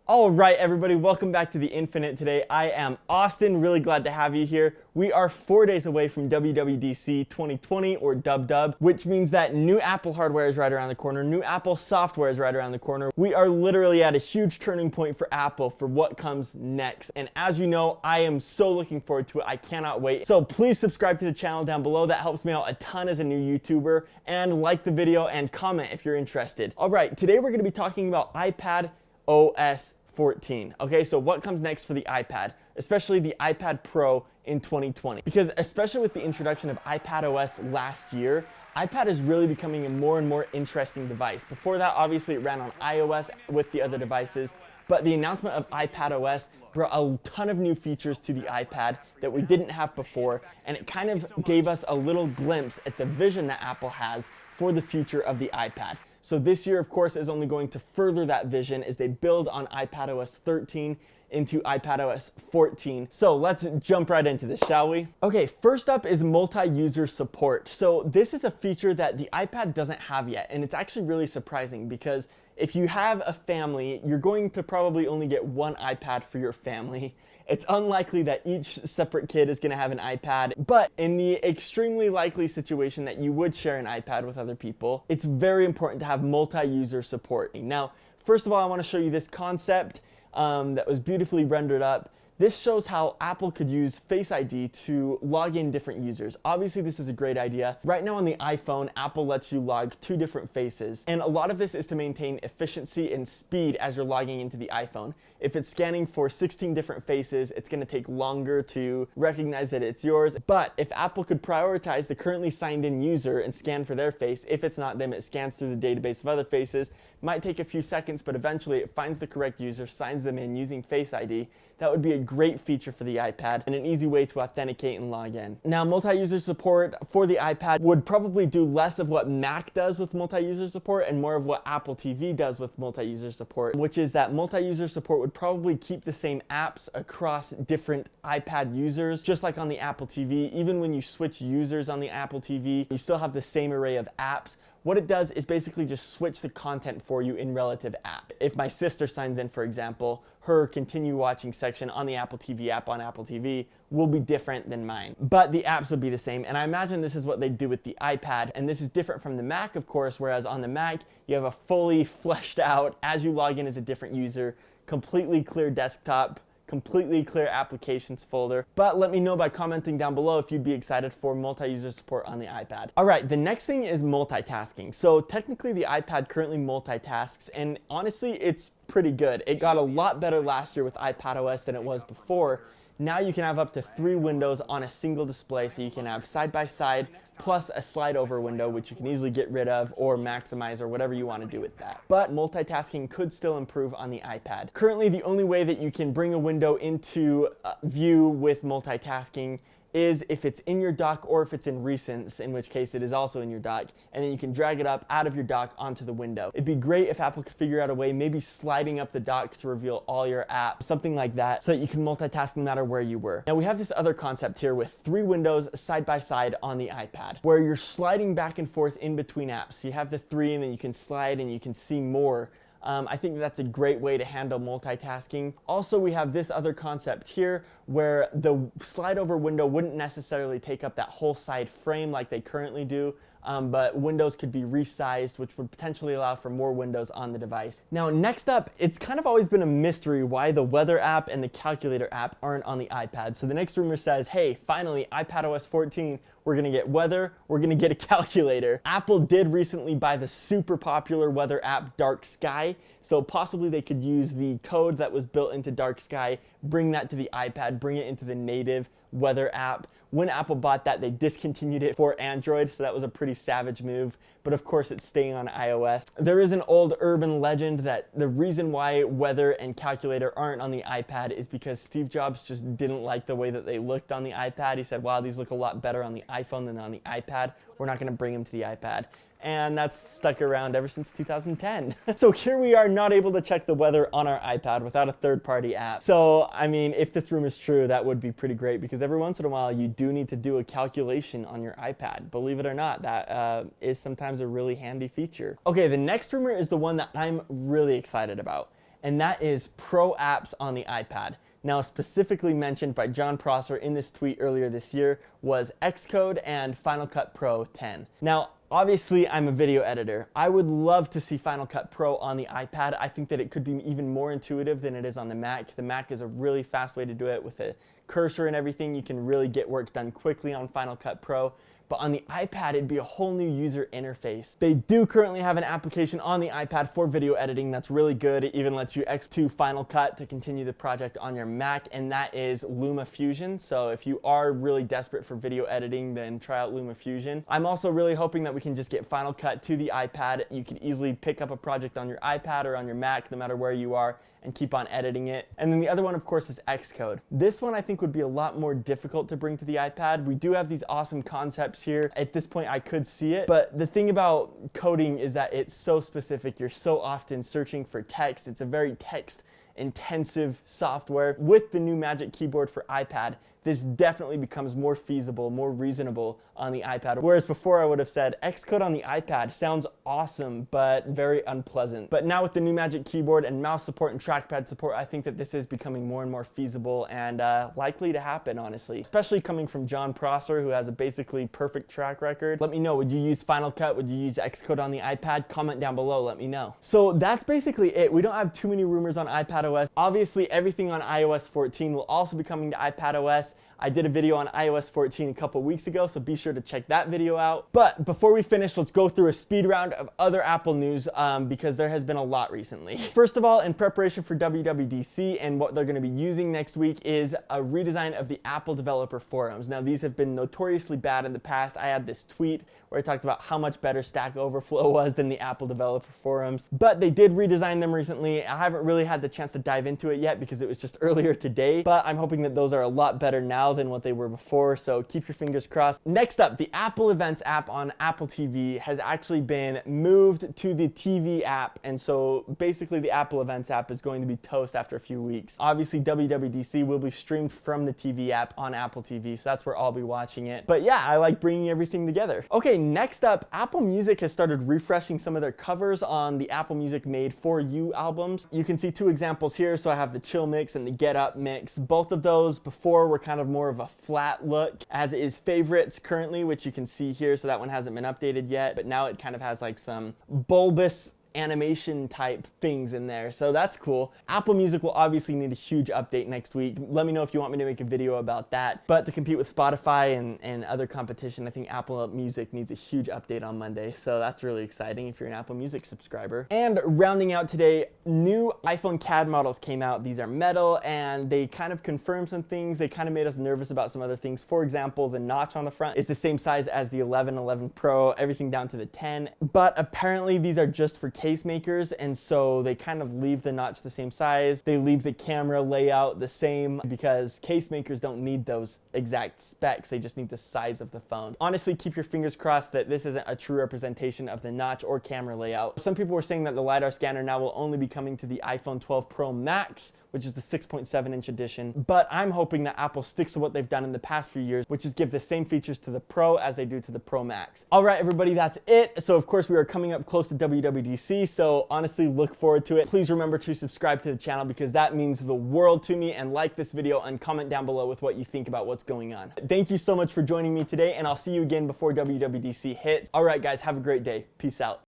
All right, everybody, welcome back to The Infinite. Today, I am Austin, really glad to have you here. We are 4 days away from WWDC 2020, or Dub, which means that new Apple hardware is right around the corner, new Apple software is right around the corner. We are literally at a huge turning point for Apple for what comes next. And as you know, I am so looking forward to it. I cannot wait. So please subscribe to the channel down below. That helps me out a ton as a new YouTuber. And like the video and comment if you're interested. All right, today we're gonna be talking about iPadOS 14. Okay, so what comes next for the iPad, especially the iPad Pro in 2020? Because especially with the introduction of iPadOS last year, iPad is really becoming a more and more interesting device. Before that, obviously, it ran on iOS with the other devices, but the announcement of iPadOS brought a ton of new features to the iPad that we didn't have before, and it kind of gave us a little glimpse at the vision that Apple has for the future of the iPad. So this year, of course, is only going to further that vision as they build on iPadOS 13 into iPadOS 14. So let's jump right into this, shall we? Okay, first up is multi-user support. So this is a feature that the iPad doesn't have yet, and it's actually really surprising because if you have a family, you're going to probably only get one iPad for your family. It's unlikely that each separate kid is going to have an iPad, but in the extremely likely situation that you would share an iPad with other people, it's very important to have multi-user support. Now, first of all, I want to show you this concept that was beautifully rendered up. This shows how Apple could use Face ID to log in different users. Obviously, this is a great idea. Right now on the iPhone, Apple lets you log 2 different faces. And a lot of this is to maintain efficiency and speed as you're logging into the iPhone. If it's scanning for 16 different faces, it's gonna take longer to recognize that it's yours. But if Apple could prioritize the currently signed in user and scan for their face, if it's not them, it scans through the database of other faces. It might take a few seconds, but eventually it finds the correct user, signs them in using Face ID. That would be a great feature for the iPad and an easy way to authenticate and log in. Now, multi-user support for the iPad would probably do less of what Mac does with multi-user support and more of what Apple TV does with multi-user support, which is that multi-user support would probably keep the same apps across different iPad users, just like on the Apple TV. Even when you switch users on the Apple TV, you still have the same array of apps. What it does is basically just switch the content for you in relative app. If my sister signs in, for example, her continue watching section on the Apple TV app on Apple TV will be different than mine. But the apps will be the same, and I imagine this is what they do with the iPad, and this is different from the Mac, of course, whereas on the Mac, you have a fully fleshed out, as you log in as a different user, completely clear desktop, completely clear applications folder. But let me know by commenting down below if you'd be excited for multi-user support on the iPad. All right, the next thing is multitasking. So technically the iPad currently multitasks, and honestly, it's pretty good. It got a lot better last year with iPadOS than it was before. Now you can have up to 3 windows on a single display, so you can have side-by-side plus a slide-over window, which you can easily get rid of or maximize or whatever you want to do with that. But multitasking could still improve on the iPad. Currently, the only way that you can bring a window into view with multitasking is if it's in your dock or if it's in recents, in which case it is also in your dock, and then you can drag it up out of your dock onto the window. It'd be great if Apple could figure out a way, maybe sliding up the dock to reveal all your apps, something like that, so that you can multitask no matter where you were. Now we have this other concept here with 3 windows side by side on the iPad, where you're sliding back and forth in between apps. So you have the 3 and then you can slide and you can see more. I think that's a great way to handle multitasking. Also, we have this other concept here where the slide over window wouldn't necessarily take up that whole side frame like they currently do, but windows could be resized, which would potentially allow for more windows on the device. Now, next up, it's kind of always been a mystery why the weather app and the calculator app aren't on the iPad. So the next rumor says, hey, finally, iPadOS 14, we're gonna get weather, we're gonna get a calculator. Apple did recently buy the super popular weather app Dark Sky, so possibly they could use the code that was built into Dark Sky, bring that to the iPad, bring it into the native weather app. When Apple bought that, they discontinued it for Android, so that was a pretty savage move, but of course it's staying on iOS. There is an old urban legend that the reason why weather and calculator aren't on the iPad is because Steve Jobs just didn't like the way that they looked on the iPad. He said, wow, these look a lot better on the iPhone than on the iPad. We're not gonna bring them to the iPad. And that's stuck around ever since 2010. So here we are, not able to check the weather on our iPad without a third-party app. So, I mean, if this rumor is true, that would be pretty great because every once in a while you do need to do a calculation on your iPad. Believe it or not, that is sometimes a really handy feature. Okay, the next rumor is the one that I'm really excited about. and that is Pro apps on the iPad. Now, specifically mentioned by John Prosser in this tweet earlier this year was Xcode and Final Cut Pro 10. Now, obviously, I'm a video editor. I would love to see Final Cut Pro on the iPad. I think that it could be even more intuitive than it is on the Mac. The Mac is a really fast way to do it with a cursor and everything. You can really get work done quickly on Final Cut Pro. But on the iPad, it'd be a whole new user interface. They do currently have an application on the iPad for video editing that's really good. It even lets you export to Final Cut to continue the project on your Mac, and that is LumaFusion. So if you are really desperate for video editing, then try out LumaFusion. I'm also really hoping that we can just get Final Cut to the iPad. You can easily pick up a project on your iPad or on your Mac, no matter where you are, and keep on editing it. And then the other one, of course, is Xcode. This one I think would be a lot more difficult to bring to the iPad. We do have these awesome concepts here. At this point, I could see it, but the thing about coding is that it's so specific. You're so often searching for text. It's a very text-intensive software. With the new Magic Keyboard for iPad, this definitely becomes more feasible, more reasonable on the iPad. Whereas before I would have said Xcode on the iPad sounds awesome, but very unpleasant. But now with the new Magic Keyboard and mouse support and trackpad support, I think that this is becoming more and more feasible and likely to happen, honestly. Especially coming from John Prosser, who has a basically perfect track record. Let me know, would you use Final Cut? Would you use Xcode on the iPad? Comment down below, let me know. So that's basically it. We don't have too many rumors on iPadOS. Obviously, everything on iOS 14 will also be coming to iPadOS. I did a video on iOS 14 a couple weeks ago, so be sure to check that video out. But before we finish, let's go through a speed round of other Apple news because there has been a lot recently. First of all, in preparation for WWDC and what they're going to be using next week is a redesign of the Apple developer forums. Now, these have been notoriously bad in the past. I had this tweet where I talked about how much better Stack Overflow was than the Apple developer forums, but they did redesign them recently. I haven't really had the chance to dive into it yet because it was just earlier today, but I'm hoping that those are a lot better now than what they were before, so keep your fingers crossed. Next up, the Apple Events app on Apple TV has actually been moved to the TV app, and so basically the Apple Events app is going to be toast after a few weeks. Obviously, WWDC will be streamed from the TV app on Apple TV, so that's where I'll be watching it. But yeah, I like bringing everything together. Okay, next up, Apple Music has started refreshing some of their covers on the Apple Music Made For You albums. You can see two examples here, so I have the Chill mix and the Get Up mix. Both of those before were kind of more of a flat look, as is Favorites currently, which you can see here, so that one hasn't been updated yet, but now it kind of has like some bulbous animation type things in there, so that's cool. Apple Music will obviously need a huge update next week. Let me know if you want me to make a video about that. But to compete with Spotify and other competition, I think Apple Music needs a huge update on Monday, so that's really exciting if you're an Apple Music subscriber. And rounding out today, new iPhone CAD models came out. These are metal, and they kind of confirmed some things. They kind of made us nervous about some other things. For example, the notch on the front is the same size as the 11, 11 Pro, everything down to the 10, but apparently these are just for case makers, and so they kind of leave the notch the same size. They leave the camera layout the same because case makers don't need those exact specs. They just need the size of the phone. Honestly, keep your fingers crossed that this isn't a true representation of the notch or camera layout. Some people were saying that the LiDAR scanner now will only be coming to the iPhone 12 Pro Max, which is the 6.7-inch edition. But I'm hoping that Apple sticks to what they've done in the past few years, which is give the same features to the Pro as they do to the Pro Max. All right, everybody, that's it. So of course we are coming up close to WWDC, so honestly look forward to it. Please remember to subscribe to the channel because that means the world to me, and like this video and comment down below with what you think about what's going on. Thank you so much for joining me today, and I'll see you again before WWDC hits. All right, guys, have a great day. Peace out.